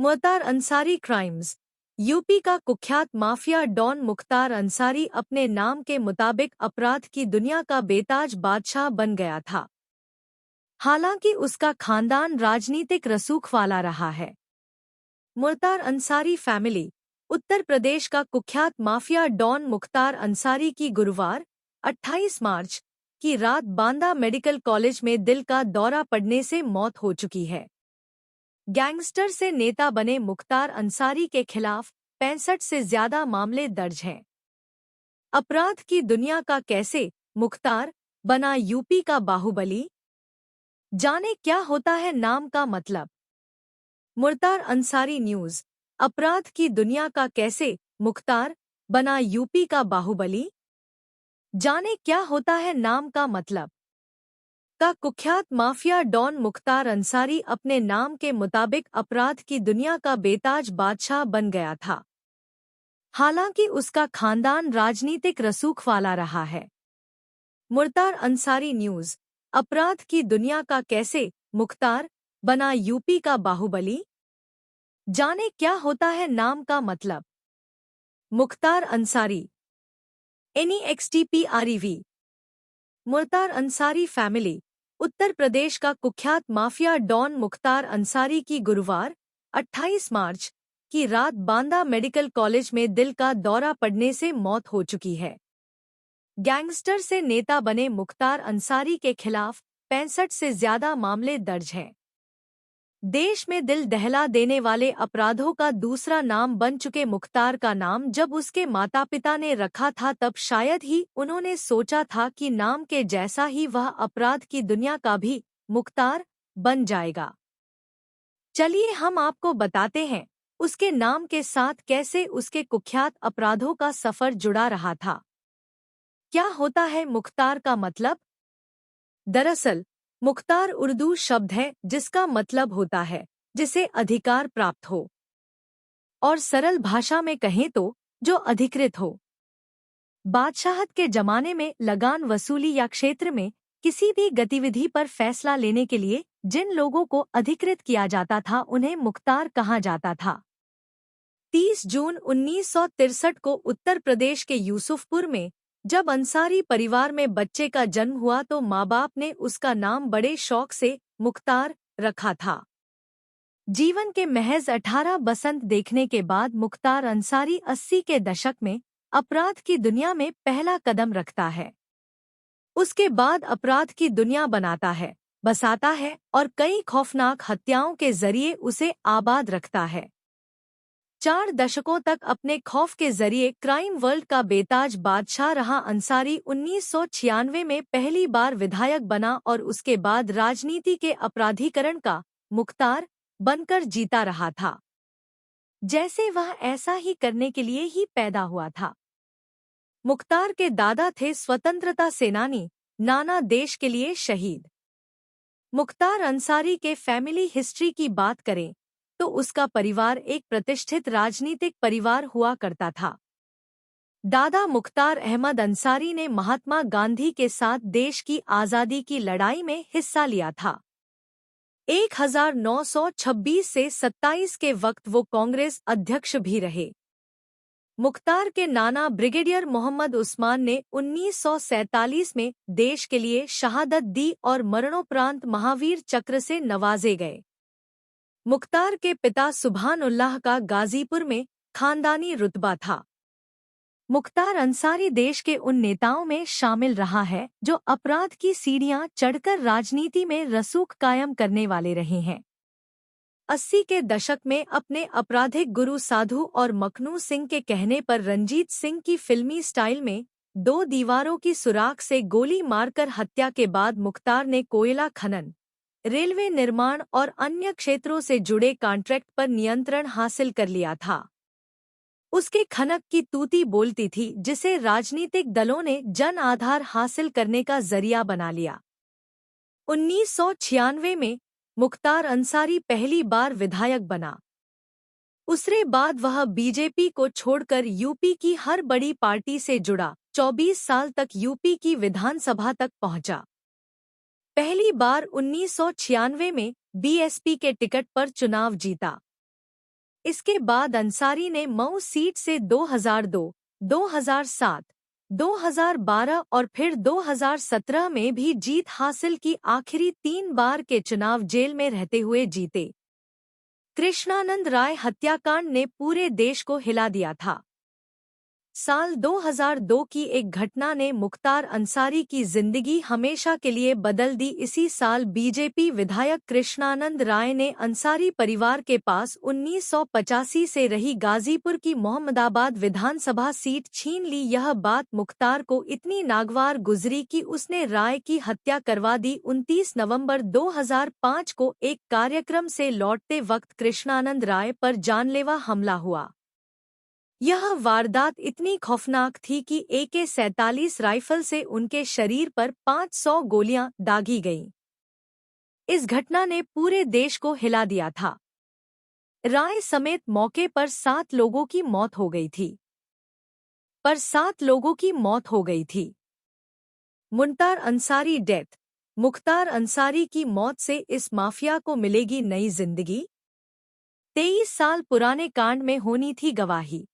Mukhtar Ansari crimes. UP का कुख्यात mafia don Mukhtar Ansari अपने नाम के मुताबिक अपराध की दुनिया का बेताज बादशाह बन गया था। हालांकि उसका खानदान राजनीतिक रसूख वाला रहा है। मुख्तार अंसारी फैमिली उत्तर प्रदेश का कुख्यात माफिया डॉन मुख्तार अंसारी की गुरुवार 28 मार्च की रात बांदा मेडिकल कॉलेज में दिल का दौरा पड़ने से मौत हो चुकी है। गैंगस्टर से नेता बने मुख्तार अंसारी के खिलाफ 65 से ज्यादा मामले दर्ज हैं। अपराध की दुनिया का कैसे मुख्तार बना यूपी का बाहुबली। जाने क्या होता है नाम का मतलब। मुख्तार अंसारी न्यूज। अपराध की दुनिया का कैसे मुख्तार बना यूपी का बाहुबली। जाने क्या होता है नाम का मतलब। का कुख्यात माफिया डॉन मुख्तार अंसारी अपने नाम के मुताबिक अपराध की दुनिया का बेताज बादशाह बन गया था। हालांकि उसका खानदान राजनीतिक रसूख वाला रहा है। मुख्तार अंसारी न्यूज। अपराध की दुनिया का कैसे मुख्तार बना यूपी का बाहुबली। जाने क्या होता है नाम का मतलब। मुख्तार अंसारी NEXTPREV। मुख्तार अंसारी फैमिली उत्तर प्रदेश का कुख्यात माफिया डॉन मुख्तार अंसारी की गुरुवार 28 मार्च की रात बांदा मेडिकल कॉलेज में दिल का दौरा पड़ने से मौत हो चुकी है। गैंगस्टर से नेता बने मुख्तार अंसारी के खिलाफ 65 से ज्यादा मामले दर्ज हैं। देश में दिल दहला देने वाले अपराधों का दूसरा नाम बन चुके मुख्तार का नाम जब उसके माता पिता ने रखा था तब शायद ही उन्होंने सोचा था कि नाम के जैसा ही वह अपराध की दुनिया का भी मुख्तार बन जाएगा। चलिए हम आपको बताते हैं उसके नाम के साथ कैसे उसके कुख्यात अपराधों का सफर जुड़ा रहा था। क्या होता है मुख्तार का मतलब। दरअसल मुख्तार उर्दू शब्द है जिसका मतलब होता है जिसे अधिकार प्राप्त हो, और सरल भाषा में कहें तो जो अधिकृत हो। बादशाहत के जमाने में लगान वसूली या क्षेत्र में किसी भी गतिविधि पर फैसला लेने के लिए जिन लोगों को अधिकृत किया जाता था उन्हें मुख्तार कहा जाता था। 30 जून 1963 को उत्तर प्रदेश के यूसुफपुर में जब अंसारी परिवार में बच्चे का जन्म हुआ तो माँ बाप ने उसका नाम बड़े शौक से मुख्तार रखा था। जीवन के महज 18 बसंत देखने के बाद मुख्तार अंसारी 80 के दशक में अपराध की दुनिया में पहला कदम रखता है। उसके बाद अपराध की दुनिया बनाता है, बसाता है और कई खौफनाक हत्याओं के जरिए उसे आबाद रखता है। 4 दशकों तक अपने खौफ के जरिए क्राइम वर्ल्ड का बेताज बादशाह रहा अंसारी 1996 में पहली बार विधायक बना और उसके बाद राजनीति के अपराधीकरण का मुख्तार बनकर जीता रहा था, जैसे वह ऐसा ही करने के लिए ही पैदा हुआ था। मुख्तार के दादा थे स्वतंत्रता सेनानी नाना देश के लिए शहीद। मुख्तार अंसारी के फैमिली हिस्ट्री की बात करें तो उसका परिवार एक प्रतिष्ठित राजनीतिक परिवार हुआ करता था। दादा मुख्तार अहमद अंसारी ने महात्मा गांधी के साथ देश की आज़ादी की लड़ाई में हिस्सा लिया था। 1926 से 27 के वक्त वो कांग्रेस अध्यक्ष भी रहे। मुख्तार के नाना ब्रिगेडियर मोहम्मद उस्मान ने 1947 में देश के लिए शहादत दी और मरणोपरांत महावीर चक्र से नवाजे गए। मुख्तार के पिता सुभान उल्लाह का गाजीपुर में खानदानी रुतबा था। मुख्तार अंसारी देश के उन नेताओं में शामिल रहा है जो अपराध की सीढ़ियां चढ़कर राजनीति में रसूख कायम करने वाले रहे हैं। 80 के दशक में अपने आपराधिक गुरु साधु और मखनू सिंह के कहने पर रंजीत सिंह की फिल्मी स्टाइल में 2 दीवारों की सुराख से गोली मारकर हत्या के बाद मुख्तार ने कोयला खनन, रेलवे निर्माण और अन्य क्षेत्रों से जुड़े कॉन्ट्रैक्ट पर नियंत्रण हासिल कर लिया था। उसके खनक की तूती बोलती थी जिसे राजनीतिक दलों ने जन आधार हासिल करने का जरिया बना लिया। 1996 में मुख्तार अंसारी पहली बार विधायक बना। उसके बाद वह बीजेपी को छोड़कर यूपी की हर बड़ी पार्टी से जुड़ा। 24 साल तक यूपी की विधानसभा तक पहुंचा। पहली बार 1996 में बीएसपी के टिकट पर चुनाव जीता। इसके बाद अंसारी ने मऊ सीट से 2002, 2007, 2012 और फिर 2017 में भी जीत हासिल की। आखिरी 3 बार के चुनाव जेल में रहते हुए जीते। कृष्णानंद राय हत्याकांड ने पूरे देश को हिला दिया था। साल 2002 की एक घटना ने मुख्तार अंसारी की जिंदगी हमेशा के लिए बदल दी। इसी साल बीजेपी विधायक कृष्णानंद राय ने अंसारी परिवार के पास 1985 से रही गाजीपुर की मोहम्मदाबाद विधानसभा सीट छीन ली। यह बात मुख्तार को इतनी नागवार गुजरी कि उसने राय की हत्या करवा दी। 29 नवंबर 2005 को एक कार्यक्रम से लौटते वक्त कृष्णानंद राय पर जानलेवा हमला हुआ। यह वारदात इतनी खौफनाक थी कि AK-47 राइफल से उनके शरीर पर 500 गोलियां दागी गईं। इस घटना ने पूरे देश को हिला दिया था। राय समेत मौके पर 7 लोगों की मौत हो गई थी। मुख्तार अंसारी डेथ। मुख्तार अंसारी की मौत से इस माफिया को मिलेगी नई जिंदगी। 23 साल पुराने कांड में होनी थी गवाही।